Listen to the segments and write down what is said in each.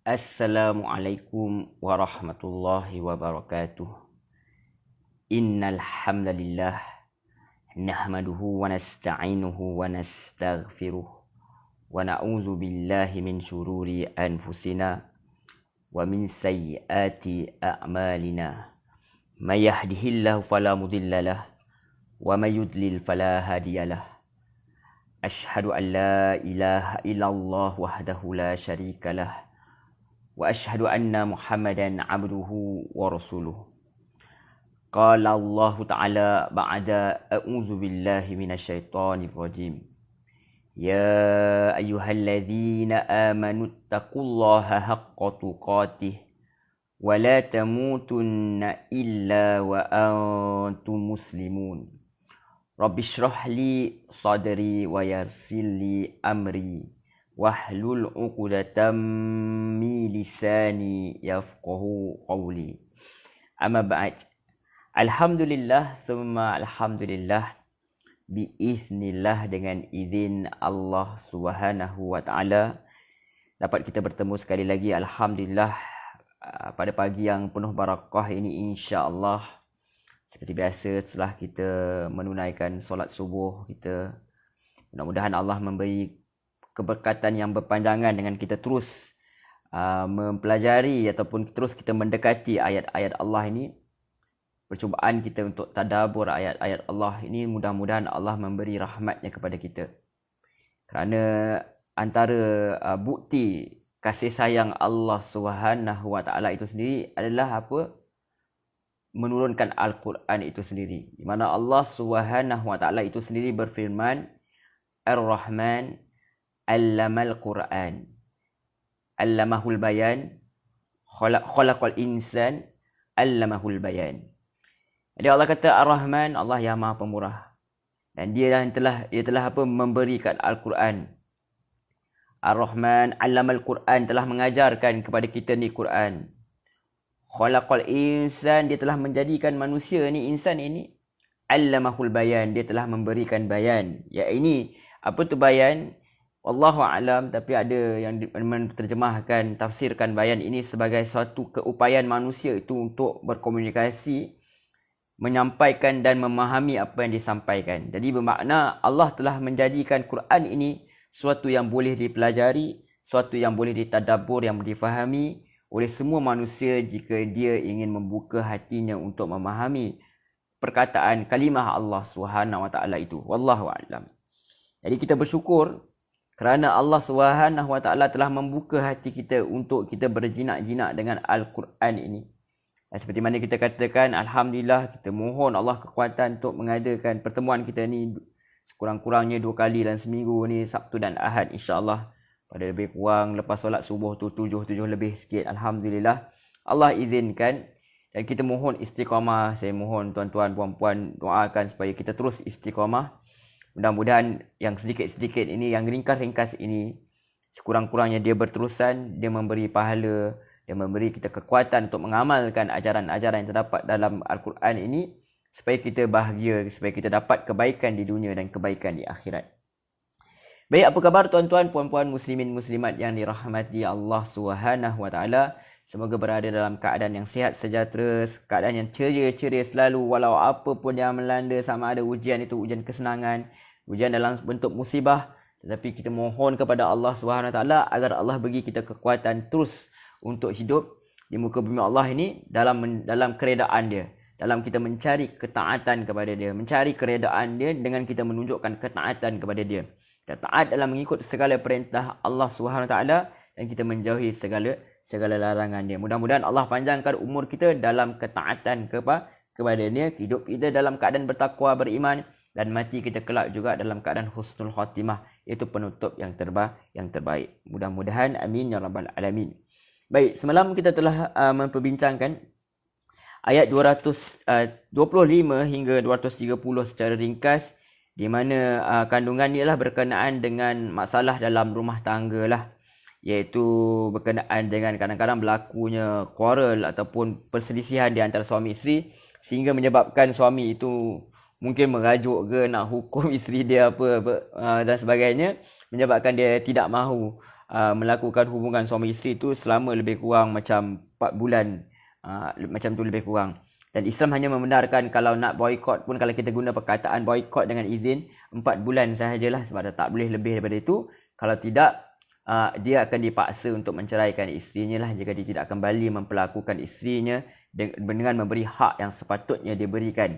Assalamualaikum warahmatullahi wabarakatuh. Innal hamdalillah nahmaduhu wa nasta'inuhu wa nastaghfiruh wa na'udzu billahi min syururi anfusina wa min sayyiati a'malina. May yahdihillahu fala mudilla lahu wa may yudlil fala hadiyalah. Asyhadu an la ilaha illallah wahdahu la syarika lah. Wa ashhadu anna Muhammadan abduhu wa rasuluh. Qala Allah Ta'ala ba'da a'udzu billahi minasyaitonir rajim. Ya ayyuhalladzina amanu taqullaha haqqa tuqatih wa la tamutunna illa wa antum muslimun. Rabbi shrah li sadri wa yassir li amri wahlul 'uqdatam min lisani yafqahu qawli. Amma ba'd. Alhamdulillah thumma alhamdulillah biiznillah, dengan izin Allah Subhanahu wa taala dapat kita bertemu sekali lagi, alhamdulillah, pada pagi yang penuh barakah ini, insya-Allah. Seperti biasa, setelah kita menunaikan solat subuh kita, mudah-mudahan Allah memberi keberkatan yang berpanjangan dengan kita terus mempelajari ataupun terus kita mendekati ayat-ayat Allah ini. Percubaan kita untuk tadabbur ayat-ayat Allah ini, mudah-mudahan Allah memberi rahmatnya kepada kita. Kerana antara bukti kasih sayang Allah Subhanahu wa taala itu sendiri adalah apa? Menurunkan Al-Quran itu sendiri. Di mana Allah Subhanahu wa taala itu sendiri berfirman, Ar-Rahman Allamal Quran, Allamahul Bayan, Khalaqal Insan, Allamahul Bayan. Jadi Allah kata Ar-Rahman, Allah yang Maha Pemurah. Dan dia telah apa? Memberikan Al-Quran. Ar-Rahman Allamal Quran, telah mengajarkan kepada kita ni Quran. Khalaqal Insan, dia telah menjadikan manusia ni, insan ini. Allamahul Bayan, dia telah memberikan bayan. Ya, ini apa tu bayan? Wallahu a'lam, tapi ada yang menerjemahkan, tafsirkan bayan ini sebagai suatu keupayaan manusia itu untuk berkomunikasi, menyampaikan dan memahami apa yang disampaikan. Jadi bermakna Allah telah menjadikan Quran ini suatu yang boleh dipelajari, suatu yang boleh ditadabbur, yang difahami oleh semua manusia jika dia ingin membuka hatinya untuk memahami perkataan kalimah Allah Subhanahu wa taala itu. Wallahu a'lam. Jadi kita bersyukur kerana Allah Subhanahu wa taala telah membuka hati kita untuk kita berjinak-jinak dengan Al-Quran ini. Dan seperti mana kita katakan, alhamdulillah, kita mohon Allah kekuatan untuk mengadakan pertemuan kita ni sekurang-kurangnya 2 kali dalam seminggu ni, Sabtu dan Ahad, insya-Allah. Pada lebih kurang lepas solat subuh tu 7 lebih sikit, alhamdulillah Allah izinkan. Dan kita mohon istiqamah. Saya mohon tuan-tuan puan-puan doakan supaya kita terus istiqamah. Mudah-mudahan yang sedikit-sedikit ini, yang ringkas-ringkas ini, sekurang-kurangnya dia berterusan, dia memberi pahala, dia memberi kita kekuatan untuk mengamalkan ajaran-ajaran yang terdapat dalam Al-Quran ini, supaya kita bahagia, supaya kita dapat kebaikan di dunia dan kebaikan di akhirat. Baik, apa khabar tuan-tuan, puan-puan, muslimin, muslimat yang dirahmati Allah Subhanahu wa taala? Semoga berada dalam keadaan yang sihat sejahtera, keadaan yang ceria-ceria selalu, walau apa pun yang melanda, sama ada ujian itu ujian kesenangan, ujian dalam bentuk musibah, tetapi kita mohon kepada Allah Subhanahu wa taala agar Allah bagi kita kekuatan terus untuk hidup di muka bumi Allah ini dalam keredaan dia, dalam kita mencari ketaatan kepada dia, mencari keredaan dia dengan kita menunjukkan ketaatan kepada dia. Kita taat dalam mengikut segala perintah Allah Subhanahu wa taala dan kita menjauhi segala larangan dia. Mudah-mudahan Allah panjangkan umur kita dalam ketaatan kepada dia, hidup kita dalam keadaan bertakwa, beriman, dan mati kita kelak juga dalam keadaan husnul khatimah, iaitu penutup yang terbaik. Mudah-mudahan, amin ya rabbal alamin. Baik, semalam kita telah memperbincangkan ayat 225 hingga 230 secara ringkas, di mana kandungan ni adalah berkenaan dengan masalah dalam rumah tangga lah, iaitu berkenaan dengan kadang-kadang berlakunya quarrel ataupun perselisihan di antara suami isteri, sehingga menyebabkan suami itu mungkin merajuk ke nak hukum isteri dia apa dan sebagainya, menyebabkan dia tidak mahu melakukan hubungan suami isteri itu selama lebih kurang macam 4 bulan. Macam tu lebih kurang. Dan Islam hanya membenarkan kalau nak boykot pun, kalau kita guna perkataan boykot dengan izin 4 bulan sahajalah, sebab tak boleh lebih daripada itu. Kalau tidak, dia akan dipaksa untuk menceraikan isterinya lah jika dia tidak kembali memperlakukan isterinya dengan memberi hak yang sepatutnya diberikan.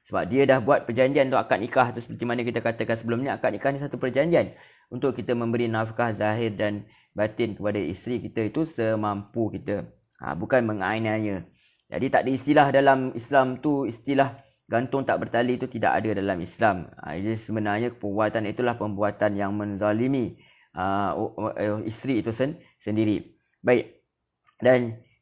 Sebab dia dah buat perjanjian untuk akad nikah tu, seperti mana kita katakan sebelumnya, akad nikah ni satu perjanjian untuk kita memberi nafkah zahir dan batin kepada isteri kita itu semampu kita. Bukan menganiaya. Jadi tak ada istilah dalam Islam tu, istilah gantung tak bertali itu tidak ada dalam Islam. Jadi sebenarnya perbuatan itulah perbuatan yang menzalimi isteri itu sendiri. Baik.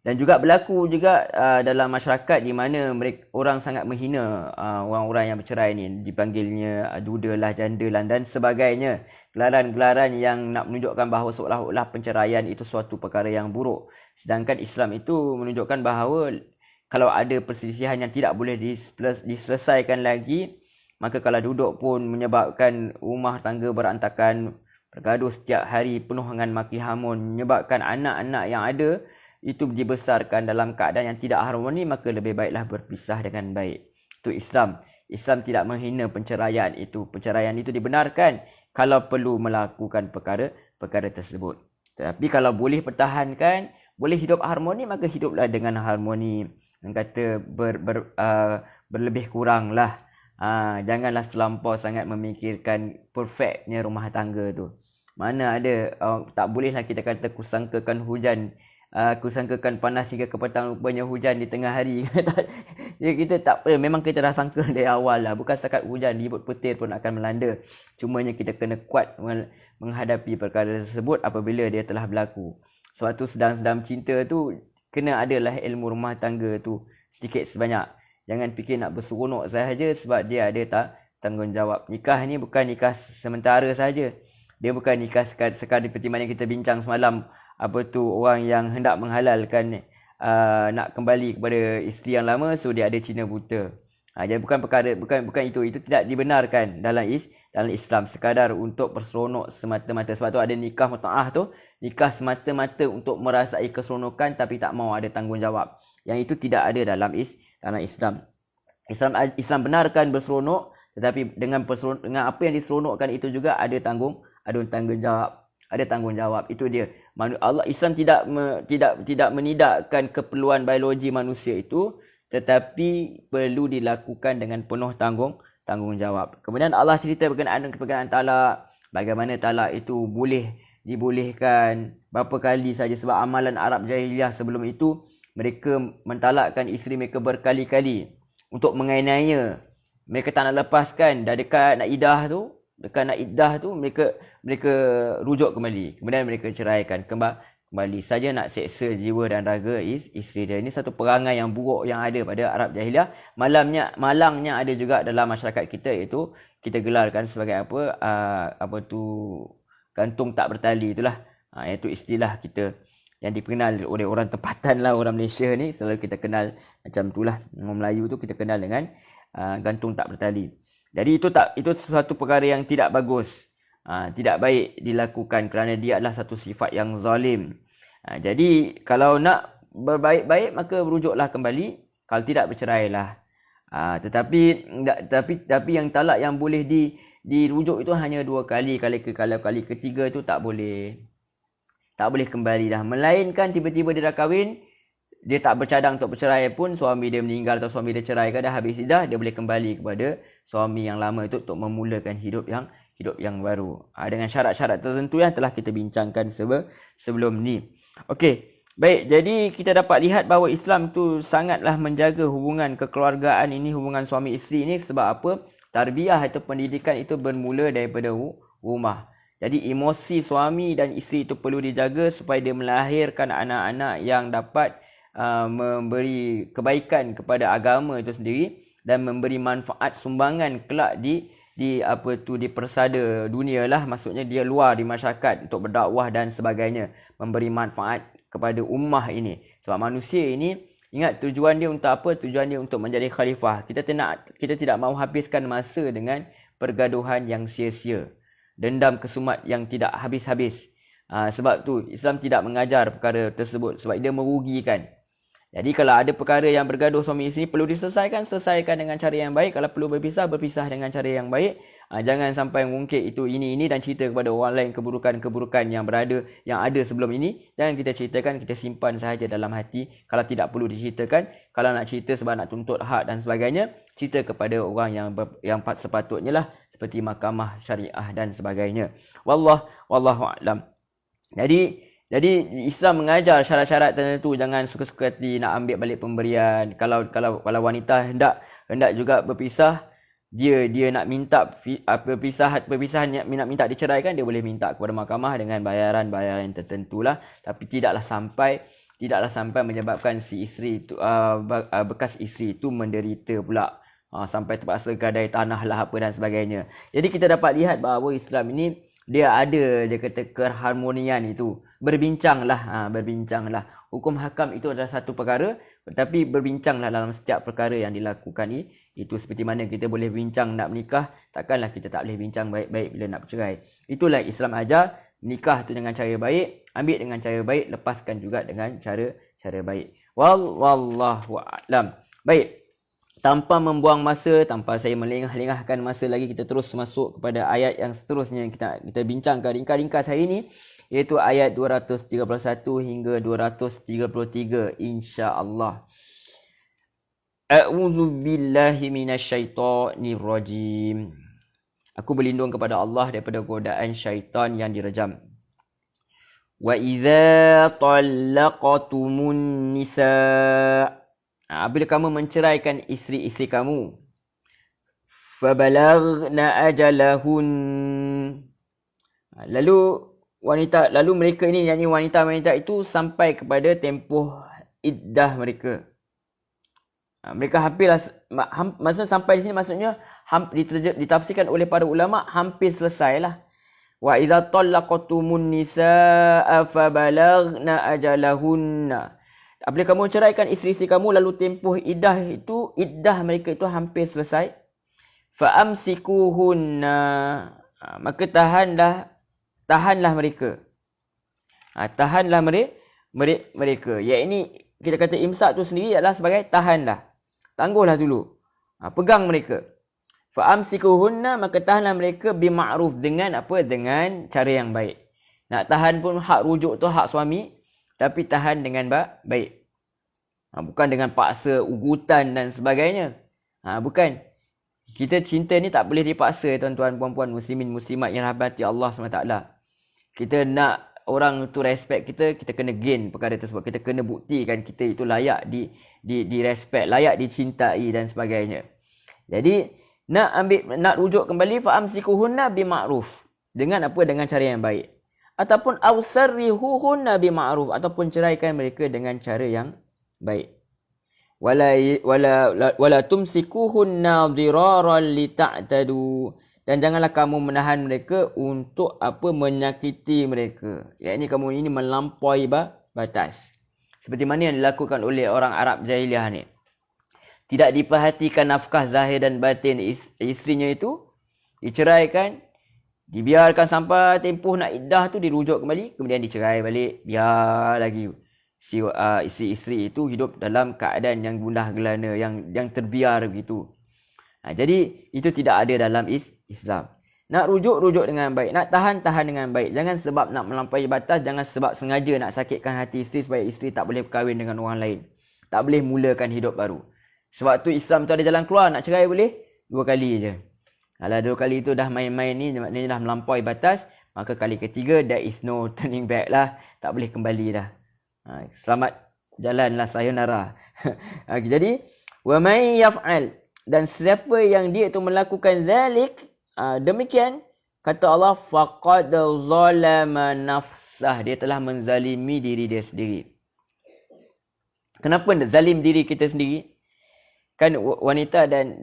Dan juga berlaku juga dalam masyarakat di mana orang sangat menghina orang-orang yang bercerai ni, dipanggilnya duda lah, janda lah dan sebagainya. Gelaran-gelaran yang nak menunjukkan bahawa seolah-olah penceraian itu suatu perkara yang buruk. Sedangkan Islam itu menunjukkan bahawa kalau ada perselisihan yang tidak boleh diselesaikan lagi, maka kalau duduk pun menyebabkan rumah tangga berantakan, bergaduh setiap hari penuh dengan maki hamun, menyebabkan anak-anak yang ada itu dibesarkan dalam keadaan yang tidak harmoni, maka lebih baiklah berpisah dengan baik. Itu Islam. Islam tidak menghina penceraian itu. Penceraian itu dibenarkan kalau perlu melakukan perkara tersebut. Tapi kalau boleh pertahankan, boleh hidup harmoni, maka hiduplah dengan harmoni. Yang kata berlebih kurang lah. Janganlah terlampau sangat memikirkan perfectnya rumah tangga tu. Mana ada, tak bolehlah kita kata kusangkakan hujan, kusangkakan panas hingga ke petang, rupanya hujan di tengah hari. Jadi kita tak apa, memang kita dah sangka dari awal lah. Bukan setakat hujan, ribut petir pun akan melanda. Cumanya kita kena kuat menghadapi perkara tersebut apabila dia telah berlaku. Sebab tu sedang-sedang cinta tu, kena adalah ilmu rumah tangga tu sedikit sebanyak. Jangan fikir nak berseronok sahaja, sebab dia ada tanggungjawab. Nikah ni bukan nikah sementara sahaja. Dia bukan nikah sekadar seperti mana kita bincang semalam, orang yang hendak menghalalkan nak kembali kepada isteri yang lama, so dia ada cina buta. Jadi bukan itu tidak dibenarkan dalam Islam, sekadar untuk berseronok semata-mata. Sebab tu ada nikah mutaah tu, nikah semata-mata untuk merasai keseronokan tapi tak mau ada tanggungjawab. Yang itu tidak ada dalam Islam. Islam benarkan berseronok, tetapi dengan apa yang diseronokkan itu juga ada tanggungjawab. Itu dia. Islam tidak menidakkan keperluan biologi manusia itu, tetapi perlu dilakukan dengan penuh tanggungjawab. Kemudian Allah cerita berkenaan talak, bagaimana talak itu dibolehkan berapa kali saja, sebab amalan Arab jahiliah sebelum itu mereka mentalakkan isteri mereka berkali-kali untuk menganiaya. Mereka tak nak lepaskan, dah dekat nak iddah tu mereka rujuk kembali, kemudian mereka ceraikan kembali saja nak seksa jiwa dan raga isteri dia. Ini satu perangai yang buruk yang ada pada Arab jahiliah. Malangnya ada juga dalam masyarakat kita, iaitu kita gelarkan sebagai gantung tak bertali itulah. Iaitu istilah kita yang dikenal oleh orang tempatan lah, orang Malaysia ni selalu kita kenal macam itulah. Orang Melayu tu kita kenal dengan gantung tak bertali. Jadi itu suatu perkara yang tidak bagus. Tidak baik dilakukan kerana dia adalah satu sifat yang zalim. Jadi kalau nak berbaik-baik, maka berujuklah kembali. Kalau tidak, bercerailah. Tetapi yang talak yang boleh dirujuk itu hanya 2 kali. Kalau kali ketiga itu tak boleh kembali dah. Melainkan tiba-tiba dia dah kahwin, dia tak bercadang untuk bercerai pun, suami dia meninggal atau suami dia cerai dah habis iddah, dia boleh kembali kepada suami yang lama itu untuk memulakan hidup yang baru. Dengan syarat-syarat tertentu yang telah kita bincangkan sebelum ni. Okey, baik. Jadi kita dapat lihat bahawa Islam tu sangatlah menjaga hubungan kekeluargaan ini, hubungan suami isteri ini. Sebab apa? Tarbiyah atau pendidikan itu bermula daripada rumah. Jadi emosi suami dan isteri itu perlu dijaga supaya dia melahirkan anak-anak yang dapat memberi kebaikan kepada agama itu sendiri dan memberi manfaat sumbangan kelak di persada dunia lah, maksudnya dia luar di masyarakat untuk berdakwah dan sebagainya, memberi manfaat kepada ummah ini. Sebab manusia ini, ingat tujuan dia untuk apa? Tujuan dia untuk menjadi khalifah. Kita tidak mahu habiskan masa dengan pergaduhan yang sia-sia, dendam kesumat yang tidak habis-habis. Sebab tu Islam tidak mengajar perkara tersebut sebab dia merugikan. Jadi kalau ada perkara yang bergaduh suami isteri perlu selesaikan dengan cara yang baik. Kalau perlu berpisah dengan cara yang baik. Jangan sampai mengungkit itu ini dan cerita kepada orang lain keburukan-keburukan yang ada sebelum ini. Jangan kita ceritakan, kita simpan sahaja dalam hati. Kalau tidak perlu diceritakan, kalau nak cerita sebab nak tuntut hak dan sebagainya, cerita kepada orang yang sepatutnya lah, seperti mahkamah syariah dan sebagainya. Wallahu a'lam. Jadi Islam mengajar syarat-syarat tertentu, jangan suka-suka hati nak ambil balik pemberian. Kalau wanita hendak juga berpisah, dia nak minta perpisahan nak minta diceraikan, dia boleh minta kepada mahkamah dengan bayaran tertentulah, tapi tidaklah sampai menyebabkan si isteri itu bekas isteri itu menderita pula. Sampai terpaksa gadai tanah lah apa dan sebagainya. Jadi kita dapat lihat bahawa Islam ini dia kata keharmonian itu. Berbincanglah. Hukum hakam itu adalah satu perkara, tetapi berbincanglah dalam setiap perkara yang dilakukan ni. Itu seperti mana kita boleh bincang nak menikah, takkanlah kita tak boleh bincang baik-baik bila nak bercerai. Itulah Islam ajar, nikah tu dengan cara baik, ambil dengan cara baik, lepaskan juga dengan cara baik. Wallahu a'lam. Baik. Tanpa membuang masa, tanpa saya melengah-lengahkan masa lagi, kita terus masuk kepada ayat yang seterusnya yang kita bincangkan ringkas hari ini, iaitu ayat 231 hingga 233 insya-Allah. A'udzu billahi minasyaitonir rajim. Aku berlindung kepada Allah daripada godaan syaitan yang direjam. Wa idza talaqtumun nisa', bila kamu menceraikan isteri-isteri kamu, fabalaghna ajalahun, lalu mereka ini, yakni wanita-wanita itu sampai kepada tempoh iddah mereka. Mereka hampirlah, masa sampai di sini maksudnya ditafsirkan oleh para ulama hampir selesailah. Wa idza talaqtumun nisaa fabalaghna ajalahunna. Apabila kamu ceraikan isteri-isteri kamu lalu tempoh iddah mereka itu hampir selesai, fa'amsikuhunna, maka tahanlah mereka. Tahanlah mereka. Yakni kita kata imsak tu sendiri adalah sebagai tahanlah. Tangguhlah dulu. Pegang mereka. Fa'amsikuhunna, maka tahanlah mereka bima'ruf, dengan apa? Dengan cara yang baik. Nak tahan pun hak rujuk tu hak suami, tapi tahan dengan baik. Bukan dengan paksa, ugutan dan sebagainya. Bukan. Kita cinta ni tak boleh dipaksa, tuan-tuan, puan-puan, muslimin, muslimat yang rahmati Allah SWT. Kita nak orang tu respect kita, kita kena gain perkara tersebut. Kita kena buktikan kita itu layak di respect, layak dicintai dan sebagainya. Jadi, nak rujuk kembali, fa'amsikuhunna bima'ruf. Dengan apa? Dengan cara yang baik. Ataupun awsarrihuhunna bima'ruf, ataupun ceraikan mereka dengan cara yang baik. Wala tumsikuhunna dhiraran lita'tadu, dan janganlah kamu menahan mereka untuk apa? Menyakiti mereka. Yakni kamu ini melampaui batas. Seperti mana yang dilakukan oleh orang Arab jahiliah ni. Tidak diperhatikan nafkah zahir dan batin isterinya itu, diceraikan, dibiarkan sampai tempoh nak iddah tu, dirujuk kembali, kemudian dicerai balik, biar lagi si isteri itu hidup dalam keadaan yang gundah gelana, yang terbiar begitu. Jadi itu tidak ada dalam Islam. Nak rujuk dengan baik, nak tahan dengan baik. Jangan sebab nak melampaui batas, jangan sebab sengaja nak sakitkan hati isteri supaya isteri tak boleh berkahwin dengan orang lain, tak boleh mulakan hidup baru. Sebab tu Islam tu ada jalan keluar. Nak cerai boleh 2 kali je. Kalau 2 kali itu dah main-main ni, maknanya dah melampaui batas, maka kali ketiga there is no turning back lah. Tak boleh kembali dah. Selamat jalanlah, sayonara. Jadi wa may yaf'al, dan siapa yang dia itu melakukan zalik, demikian kata Allah, faqad zalama nafsah, dia telah menzalimi diri dia sendiri. Kenapa zalim diri kita sendiri? Kan wanita dan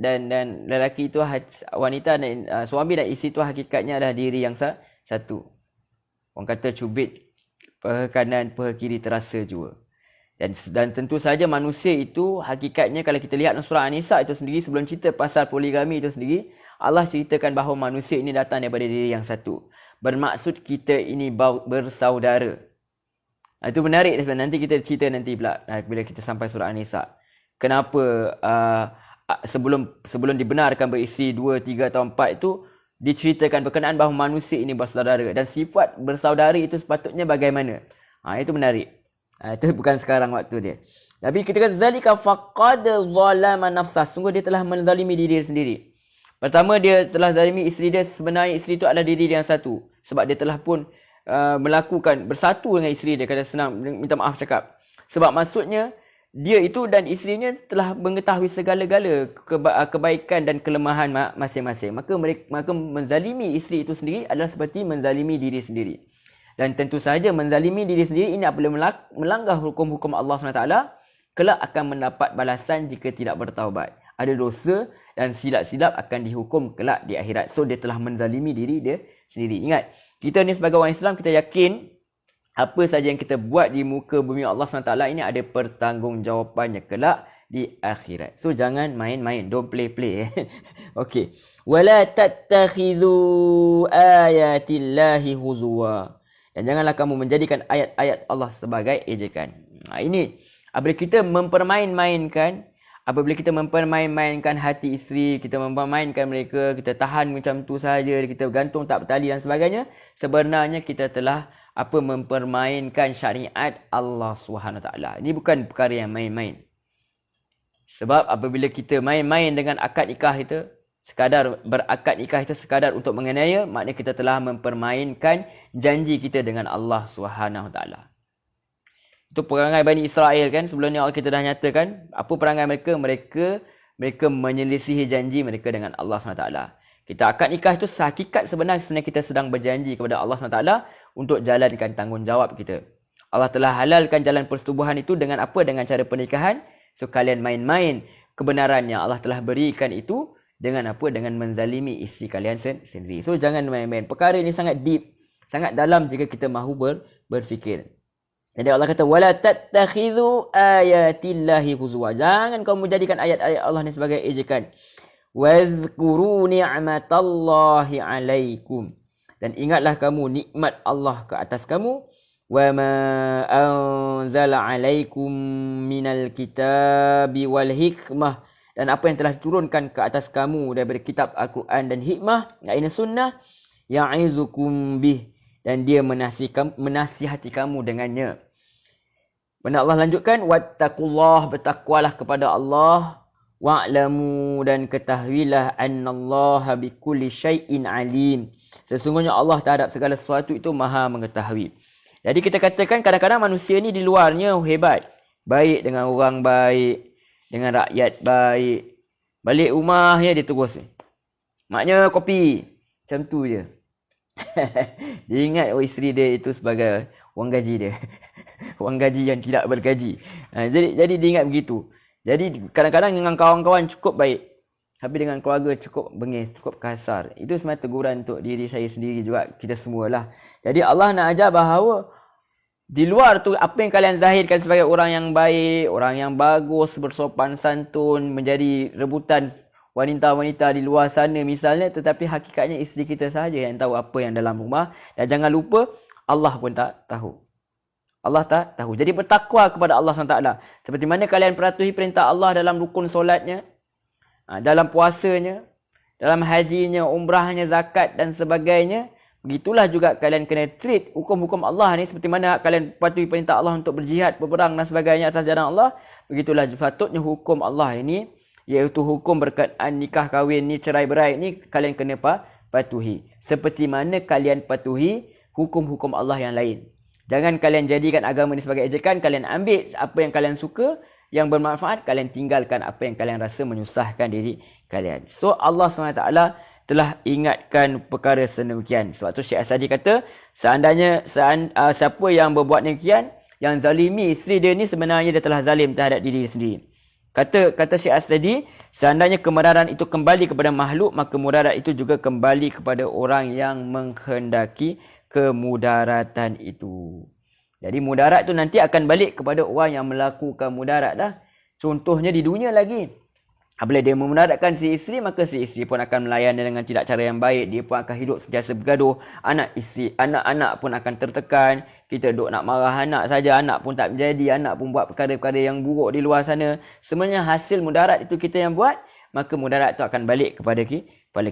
lelaki itu, wanita dan suami dan isteri itu hakikatnya adalah diri yang satu. Orang kata cubit peha kanan peha kiri terasa jua. Dan tentu saja manusia itu hakikatnya kalau kita lihat dalam surah An-Nisa itu sendiri, sebelum cerita pasal poligami itu sendiri, Allah ceritakan bahawa manusia ini datang daripada diri yang satu. Bermaksud kita ini bersaudara. Itu menarik sebenarnya. Nanti kita cerita nanti pula bila kita sampai surah An-Nisa. Kenapa sebelum dibenarkan beristeri 2, 3 atau 4 itu diceritakan berkenaan bahawa manusia ini bersaudara. Dan sifat bersaudara itu sepatutnya bagaimana. Itu menarik. Itu bukan sekarang waktu dia. Tapi kita kata zalika faqad zalama nafsah. Sungguh dia telah menzalimi diri dia sendiri. Pertama dia telah zalimi isteri dia. Sebenarnya isteri itu adalah diri dia yang satu. Sebab dia telah pun melakukan bersatu dengan isteri dia. Kata senang minta maaf cakap. Sebab maksudnya dia itu dan isterinya telah mengetahui segala-gala kebaikan dan kelemahan masing-masing. Maka menzalimi isteri itu sendiri adalah seperti menzalimi diri sendiri. Dan tentu saja menzalimi diri sendiri ini apabila melanggar hukum-hukum Allah SWT, kelak akan mendapat balasan jika tidak bertaubat. Ada dosa dan silap-silap akan dihukum kelak di akhirat. So dia telah menzalimi diri dia sendiri. Ingat, kita ni sebagai orang Islam, kita yakin apa saja yang kita buat di muka bumi Allah SWT ini ada pertanggungjawabannya kelak di akhirat. So jangan main-main, don't play-play. Okey. Wala tattakhidhu ayatillahi huzwa. Dan janganlah kamu menjadikan ayat-ayat Allah sebagai ejekan. Ini apabila kita mempermain-mainkan hati isteri, kita mempermainkan mereka, kita tahan macam tu saja, kita gantung tak bertali dan sebagainya, sebenarnya kita telah mempermainkan syariat Allah SWT. Ini bukan perkara yang main-main. Sebab apabila kita main-main dengan akad nikah itu, sekadar berakad nikah itu sekadar untuk menganiaya, maknanya kita telah mempermainkan janji kita dengan Allah SWT. Itu perangai Bani Israel kan, sebelum ni kita dah nyatakan apa perangai mereka. Mereka menyelisihi janji mereka dengan Allah SWT. Kita akad nikah itu hakikat sebenarnya kita sedang berjanji kepada Allah SWT untuk jalankan tanggungjawab kita. Allah telah halalkan jalan persetubuhan itu dengan apa? Dengan cara pernikahan. So kalian main-main kebenaran yang Allah telah berikan itu dengan apa? Dengan menzalimi isteri kalian sendiri. So jangan main-main. Perkara ini sangat deep, sangat dalam jika kita mahu berfikir. Jadi Allah kata wala tattakhidhu ayatillahi huzwa. Jangan kamu jadikan ayat-ayat Allah ni sebagai ejekan. Wadhkuru ni'matallahi alaikum. Dan ingatlah kamu nikmat Allah ke atas kamu. Wa ma anzala alaikum minal kitabi wal hikmah. Dan apa yang telah diturunkan ke atas kamu daripada kitab Al-Quran dan hikmah, iaitu sunnah, ya'izukum bih. Dan dia menasihati kamu dengannya. Benar Allah lanjutkan, wattaqullah, bertakwalah kepada Allah. Wa'lamu, dan ketahuilah annallaha bikulli syai'in alim. Sesungguhnya Allah terhadap segala sesuatu itu maha mengetahui. Jadi kita katakan kadang-kadang manusia ni di luarnya hebat. Baik dengan orang baik, dengan rakyat baik. Balik rumahnya dia terus. Maknya kopi. Macam tu je. Dia ingat isteri dia itu sebagai wang gaji dia. Wang gaji yang tidak bergaji. Jadi dia ingat begitu. Jadi kadang-kadang dengan kawan-kawan cukup baik. Tapi dengan keluarga cukup bengis, cukup kasar. Itu sebenarnya teguran untuk diri saya sendiri juga, kita semualah. Jadi Allah nak ajar bahawa di luar tu apa yang kalian zahirkan sebagai orang yang baik, orang yang bagus, bersopan santun, menjadi rebutan wanita-wanita di luar sana misalnya, tetapi hakikatnya isteri kita sahaja yang tahu apa yang dalam rumah. Dan jangan lupa Allah pun tak tahu. Allah tak tahu. Jadi bertakwa kepada Allah SWT. Seperti mana kalian perhatikan perintah Allah dalam rukun solatnya, dalam puasanya, dalam hajinya, umrahnya, zakat dan sebagainya. Begitulah juga kalian kena treat hukum-hukum Allah ni. Seperti mana kalian patuhi perintah Allah untuk berjihad, berperang dan sebagainya atas jalan Allah. Begitulah sepatutnya hukum Allah ini, iaitu hukum berkaitan nikah kahwin ni, cerai berai ni, kalian kena patuhi. Seperti mana kalian patuhi hukum-hukum Allah yang lain. Jangan kalian jadikan agama ini sebagai ejekan. Kalian ambil apa yang kalian suka, yang bermanfaat. Kalian tinggalkan apa yang kalian rasa menyusahkan diri kalian. So Allah SWT telah ingatkan perkara sedemikian. Sebab tu Syekh Asadi kata, siapa yang berbuat demikian, yang zalimi isteri dia ni, sebenarnya dia telah zalim terhadap diri dia sendiri. Kata Syekh Asadi, seandainya kemararan itu kembali kepada makhluk, maka mudarat itu juga kembali kepada orang yang menghendaki kemudaratan itu. Jadi mudarat tu nanti akan balik kepada orang yang melakukan mudarat dah. Contohnya di dunia lagi. Apabila dia memudaratkan si isteri, maka si isteri pun akan melayan dengan tidak cara yang baik. Dia pun akan hidup sentiasa bergaduh. Anak-anak pun akan tertekan. Kita duk nak marah anak saja, anak pun tak menjadi. Anak pun buat perkara-perkara yang buruk di luar sana. Sebenarnya hasil mudarat itu kita yang buat, maka mudarat itu akan balik kepada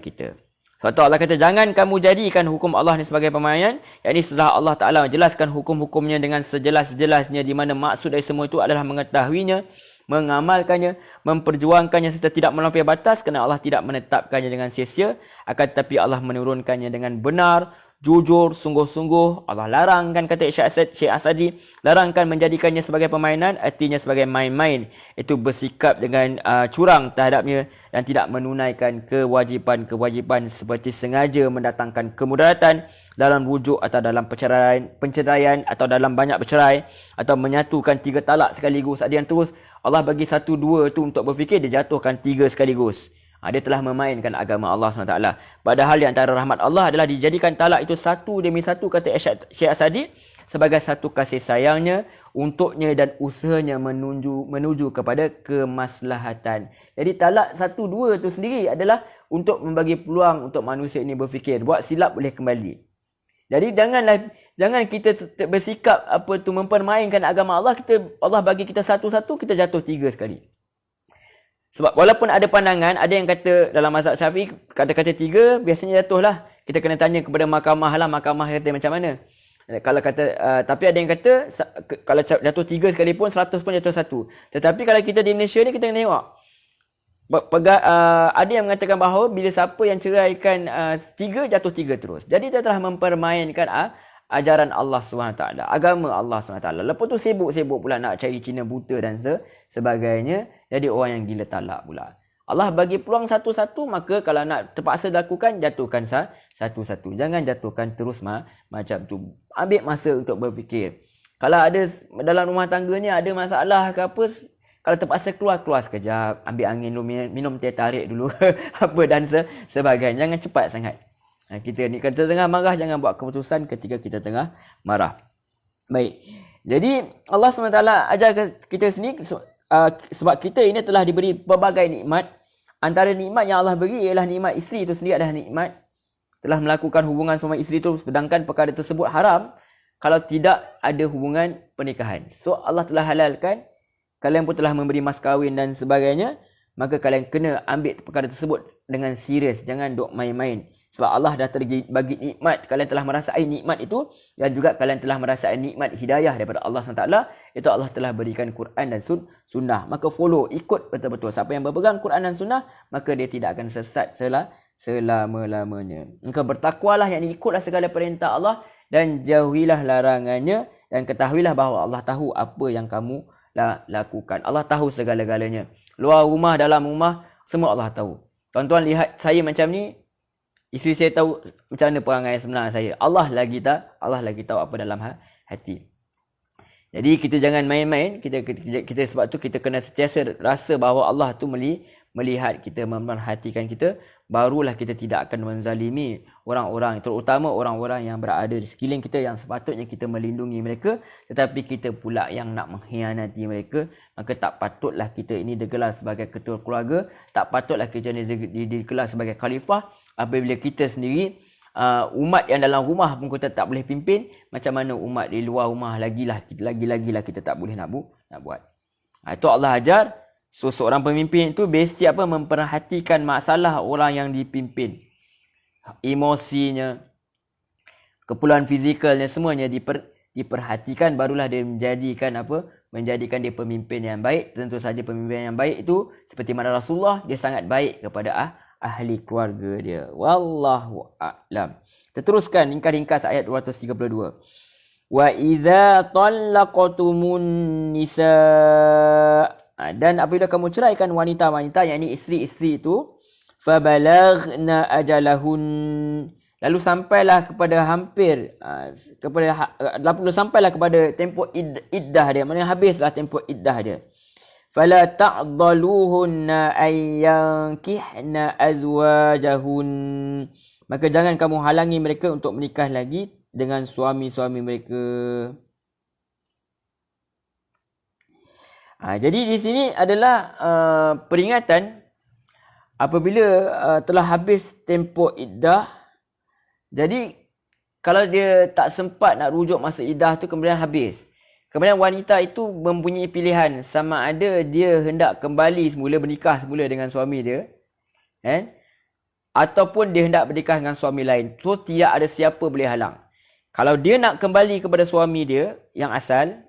kita. Sebab tu Allah kata, jangan kamu jadikan hukum Allah ni sebagai permainan. Yang ini setelah Allah Ta'ala menjelaskan hukum-hukumnya dengan sejelas-jelasnya, di mana maksud dari semua itu adalah mengetahuinya, mengamalkannya, memperjuangkannya serta tidak melampaui batas, kerana Allah tidak menetapkannya dengan sia-sia, akan tetapi Allah menurunkannya dengan benar, jujur, sungguh-sungguh. Allah larangkan, kata Syekh Asadi, larangkan menjadikannya sebagai permainan, artinya sebagai main-main. Itu bersikap dengan curang terhadapnya dan tidak menunaikan kewajipan-kewajipan seperti sengaja mendatangkan kemudaratan dalam rujuk atau dalam penceraian atau dalam banyak bercerai, atau menyatukan 3 talak sekaligus. Ada yang terus Allah bagi 1, 2 tu untuk berfikir, dia jatuhkan 3 sekaligus. Dia telah memainkan agama Allah SWT. Padahal di antara rahmat Allah adalah dijadikan talak itu satu demi satu, kata Syekh Asadi, sebagai satu kasih sayangnya untuknya dan usahanya menuju kepada kemaslahatan. Jadi talak 1, 2 tu sendiri adalah untuk membagi peluang untuk manusia ini berfikir. Buat silap boleh kembali. Jadi jangan kita bersikap mempermainkan agama Allah. Allah bagi kita satu-satu, kita jatuh 3 sekali. Sebab walaupun ada pandangan, ada yang kata dalam mazhab Syafi'i, kata-kata 3 biasanya jatuhlah. Kita kena tanya kepada mahkamah lah, mahkamah kata macam mana. Kalau kata tapi ada yang kata kalau jatuh 3 sekalipun 100 pun jatuh 1. Tetapi kalau kita di Malaysia ni, kita kena tengok. Ada yang mengatakan bahawa bila siapa yang ceraikan 3, jatuh 3 terus. Jadi dia telah mempermainkan ajaran Allah SWT, agama Allah SWT. Lepas tu sibuk-sibuk pula nak cari Cina buta dan sebagainya. Jadi orang yang gila talak pula. Allah bagi peluang satu-satu, maka kalau nak terpaksa lakukan, jatuhkan satu-satu. Jangan jatuhkan terus macam tu. Ambil masa untuk berfikir. Kalau ada dalam rumah tangga ni ada masalah ke apa, kalau terpaksa keluar sekejap. Ambil angin dulu, minum teh tarik dulu. Dan sebagainya. Jangan cepat sangat. Kita ni kita tengah marah, jangan buat keputusan ketika kita tengah marah. Baik. Jadi Allah SWT ajar kita sendiri, sebab kita ini telah diberi berbagai nikmat. Antara nikmat yang Allah beri ialah nikmat isteri itu sendiri adalah nikmat. Telah melakukan hubungan sama isteri itu, sedangkan perkara tersebut haram kalau tidak ada hubungan pernikahan. So Allah telah halalkan. Kalian pun telah memberi mas kahwin dan sebagainya, maka kalian kena ambil perkara tersebut dengan serius. Jangan duk main-main. Sebab Allah dah bagi nikmat. Kalian telah merasai nikmat itu. Dan juga kalian telah merasai nikmat hidayah daripada Allah SWT. Itu Allah telah berikan Quran dan sunnah. Maka follow, ikut betul-betul. Siapa yang berpegang Quran dan sunnah, maka dia tidak akan sesat selama-lamanya. Maka bertakwalah, yang ikutlah segala perintah Allah. Dan jauhilah larangannya. Dan ketahuilah bahawa Allah tahu apa yang kamu lakukan. Allah tahu segala-galanya. Luar rumah, dalam rumah, semua Allah tahu. Tuan-tuan lihat saya macam ni, isteri saya tahu macam mana perangai sebenar saya. Allah lagi tahu apa dalam hati. Jadi kita jangan main-main. Kita sebab tu kita kena sentiasa rasa bahawa Allah tu melihat kita, memerhatikan kita. Barulah kita tidak akan menzalimi orang-orang, terutama orang-orang yang berada di sekeliling kita, yang sepatutnya kita melindungi mereka, tetapi kita pula yang nak mengkhianati mereka. Maka tak patutlah kita ini digelar sebagai ketua keluarga, tak patutlah kita ini digelar sebagai khalifah. Apabila kita sendiri umat yang dalam rumah pun kita tak boleh pimpin, macam mana umat di luar rumah lagi-lagi kita tak boleh nak buat. Itu Allah ajar. So seorang pemimpin itu mesti memperhatikan masalah orang yang dipimpin. Emosinya, keperluan fizikalnya, semuanya diperhatikan, barulah dia menjadikan dia pemimpin yang baik. Tentu saja pemimpin yang baik itu seperti mana Rasulullah, dia sangat baik kepada ahli keluarga dia. Wallahu a'lam. Kita teruskan ringkas ayat 232. Wa idza talaqtumun nisa, dan apabila kamu ceraikan wanita-wanita, yakni isteri-isteri itu, fabalaghna ajalahun, lalu sampailah kepada sampailah kepada tempoh iddah dia, maknanya habislah tempoh iddah dia. Fala ta'daluhunna ayyankihna azwajahun, maka jangan kamu halangi mereka untuk menikah lagi dengan suami-suami mereka. Jadi di sini adalah peringatan apabila telah habis tempoh iddah. Jadi kalau dia tak sempat nak rujuk masa iddah tu kemudian habis. Kemudian wanita itu mempunyai pilihan sama ada dia hendak kembali semula, bernikah semula dengan suami dia, ataupun dia hendak bernikah dengan suami lain. So tidak ada siapa boleh halang. Kalau dia nak kembali kepada suami dia yang asal,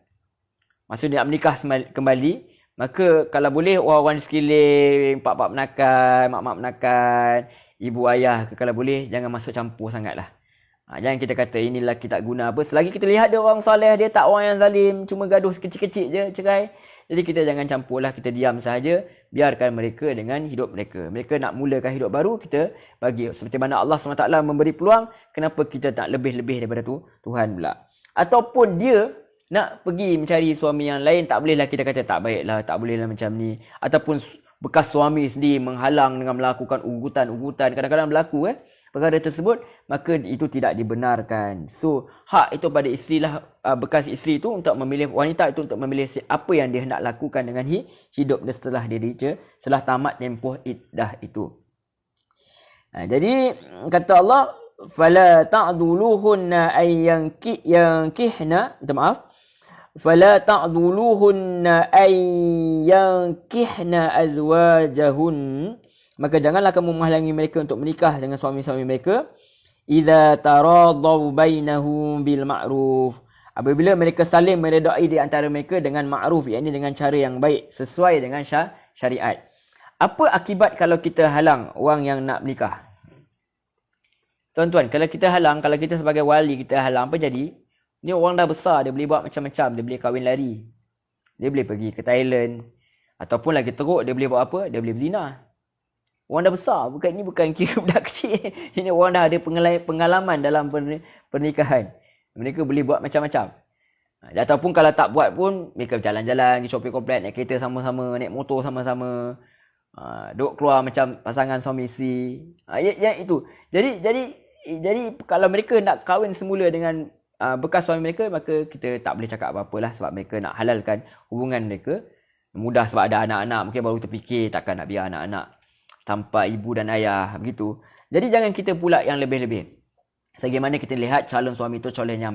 maksudnya nak menikah kembali, maka kalau boleh orang-orang di sekeliling, pak-pak menakan, mak-mak menakan, ibu ayah kalau boleh jangan masuk campur sangatlah. Jangan kita kata ini lelaki tak guna apa. Selagi kita lihat dia orang soleh, dia tak orang yang zalim, cuma gaduh kecil-kecil je, cerai. Jadi kita jangan campurlah, kita diam saja, biarkan mereka dengan hidup mereka. Mereka nak mulakan hidup baru, kita bagi. Seperti mana Allah SWT memberi peluang, kenapa kita tak lebih-lebih daripada Tuhan pula. Ataupun dia nak pergi mencari suami yang lain, tak bolehlah kita kata tak baiklah, tak bolehlah macam ni. Ataupun bekas suami sendiri menghalang dengan melakukan ugutan-ugutan. Kadang-kadang berlaku perkara tersebut, maka itu tidak dibenarkan. So, hak itu pada isterilah, bekas isteri itu untuk memilih, wanita itu untuk memilih apa yang dia hendak lakukan dengan hidup dia setelah tamat tempoh iddah itu. Jadi kata Allah, fala ta'duluhunna ay yankihna, fala ta'duluhunna ay yankihna azwajahun, maka janganlah kamu menghalangi mereka untuk menikah dengan suami-suami mereka. Idza taradaw bainahum bil ma'ruf, apabila mereka saling meredai di antara mereka dengan ma'ruf, iaitu dengan cara yang baik sesuai dengan syariat. Apa akibat kalau kita halang orang yang nak menikah? Tuan-tuan, kalau kita halang, kalau kita sebagai wali kita halang, apa jadi? Ni orang dah besar, dia boleh buat macam-macam, dia boleh kahwin lari. Dia boleh pergi ke Thailand, ataupun lagi teruk dia boleh buat apa? Dia boleh berzina. Orang dah besar, bukan kira budak kecil. Ini orang dah ada pengalaman dalam pernikahan. Mereka boleh buat macam-macam. Ataupun kalau tak buat pun, mereka berjalan-jalan, pergi shopping komplek, naik kereta sama-sama, naik motor sama-sama. Duk keluar macam pasangan suami isteri. Ya itu. Jadi kalau mereka nak kahwin semula dengan bekas suami mereka, maka kita tak boleh cakap apa-apalah, sebab mereka nak halalkan hubungan mereka. Mudah sebab ada anak-anak, mungkin baru terfikir takkan nak biar anak-anak tanpa ibu dan ayah, begitu. Jadi jangan kita pula yang lebih-lebih. Sebagaimana kita lihat calon suami itu calon yang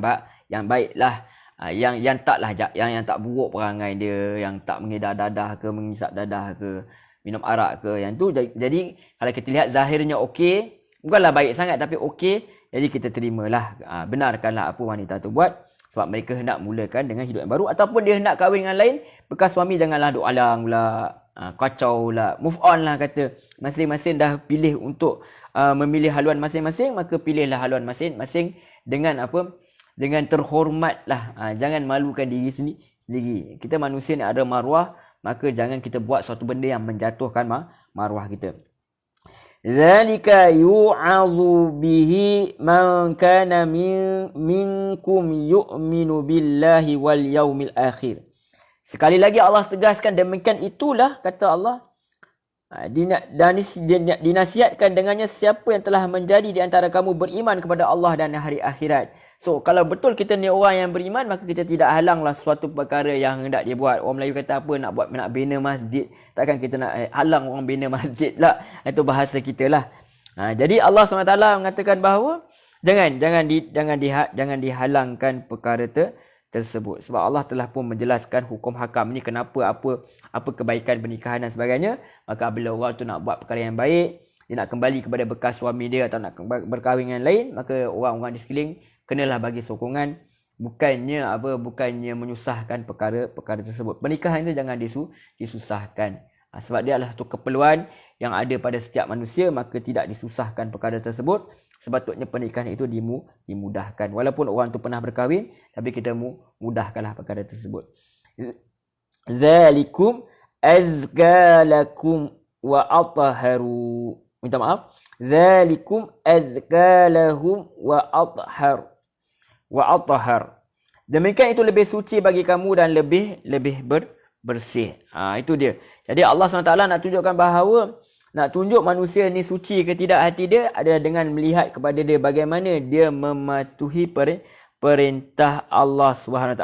baiklah, yang taklah yang tak buruk perangai dia, yang tak mengedar dadah ke, mengisap dadah ke, minum arak ke, yang tu. Jadi kalau kita lihat zahirnya okey, bukanlah baik sangat tapi okey, jadi kita terimalah, benarkanlah apa wanita tu buat, sebab mereka hendak mulakan dengan hidup yang baru. Ataupun dia hendak kahwin dengan lain, bekas suami janganlah duk alang pula, kacau lah, move on lah kata. Masing-masing dah pilih untuk memilih haluan masing-masing, maka pilihlah haluan masing-masing dengan apa? Dengan terhormat lah. Jangan malukan diri sendiri. Kita manusia ni ada maruah, maka jangan kita buat suatu benda yang menjatuhkan maruah kita. Zalika yu'azu bihi man kana minkum yu'minu billahi wal yaumil akhir. Sekali lagi Allah tegaskan, demikian itulah kata Allah, dinasihatkan dengannya siapa yang telah menjadi di antara kamu beriman kepada Allah dan hari akhirat. So kalau betul kita ni orang yang beriman, maka kita tidak halanglah suatu perkara yang hendak dia buat. Orang Melayu kata apa, nak bina masjid, takkan kita nak halang orang bina masjid lah. Itu bahasa kita lah. Jadi Allah SWT mengatakan bahawa jangan dihalangkan perkara tersebut. Sebab Allah telah pun menjelaskan hukum hakam ni, kenapa, apa kebaikan pernikahan dan sebagainya. Maka bila orang tu nak buat perkara yang baik, dia nak kembali kepada bekas suami dia atau nak berkahwin dengan lain, maka orang-orang di sekeliling kenalah bagi sokongan, bukannya menyusahkan perkara tersebut. Pernikahan itu jangan disusahkan. Sebab dia adalah satu keperluan yang ada pada setiap manusia, maka tidak disusahkan perkara tersebut. Sepatutnya pernikahan itu dimudahkan. Walaupun orang tu pernah berkahwin, tapi kita mudahkanlah perkara tersebut. Zalikum azka lakum wa atharu. Minta maaf. Zalikum azka lahum wa athhar. Demikian itu lebih suci bagi kamu dan lebih bersih. Itu dia. Jadi Allah SWT nak tunjukkan bahawa, nak tunjuk manusia ni suci ke tidak hati dia adalah dengan melihat kepada dia bagaimana dia mematuhi perintah Allah SWT.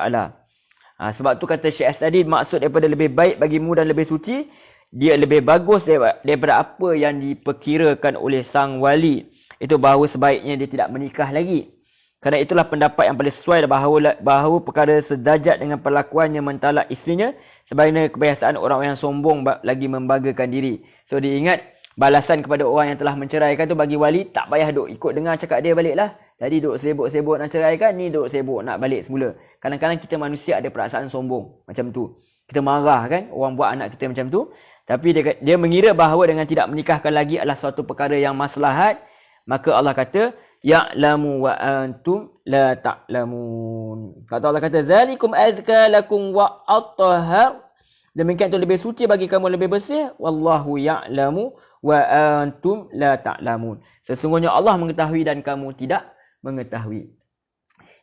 Sebab tu kata Syekh tadi, maksud daripada lebih baik bagimu dan lebih suci, dia lebih bagus daripada apa yang diperkirakan oleh sang wali. Itu bahawa sebaiknya dia tidak menikah lagi. Kerana itulah pendapat yang paling sesuai bahawa perkara sedarjat dengan perlakuannya mentalak isterinya, sebagaimana kebiasaan orang yang sombong lagi membanggakan diri. So diingat, balasan kepada orang yang telah menceraikan tu bagi wali, tak payah duk ikut dengar cakap dia balik lah. Jadi duk sibuk-sibuk nak ceraikan, ni duk sibuk nak balik semula. Kadang-kadang kita manusia ada perasaan sombong macam tu. Kita marah kan orang buat anak kita macam tu. Tapi dia mengira bahawa dengan tidak menikahkan lagi adalah suatu perkara yang maslahat. Maka Allah kata, ya'lamu wa antum la ta'lamun. Kata Allah kata, zalikum azka lakum wa athhar. Demikian itu lebih suci bagi kamu, lebih bersih. Wallahu ya'lamu wa antum la ta'lamun. Sesungguhnya Allah mengetahui dan kamu tidak mengetahui.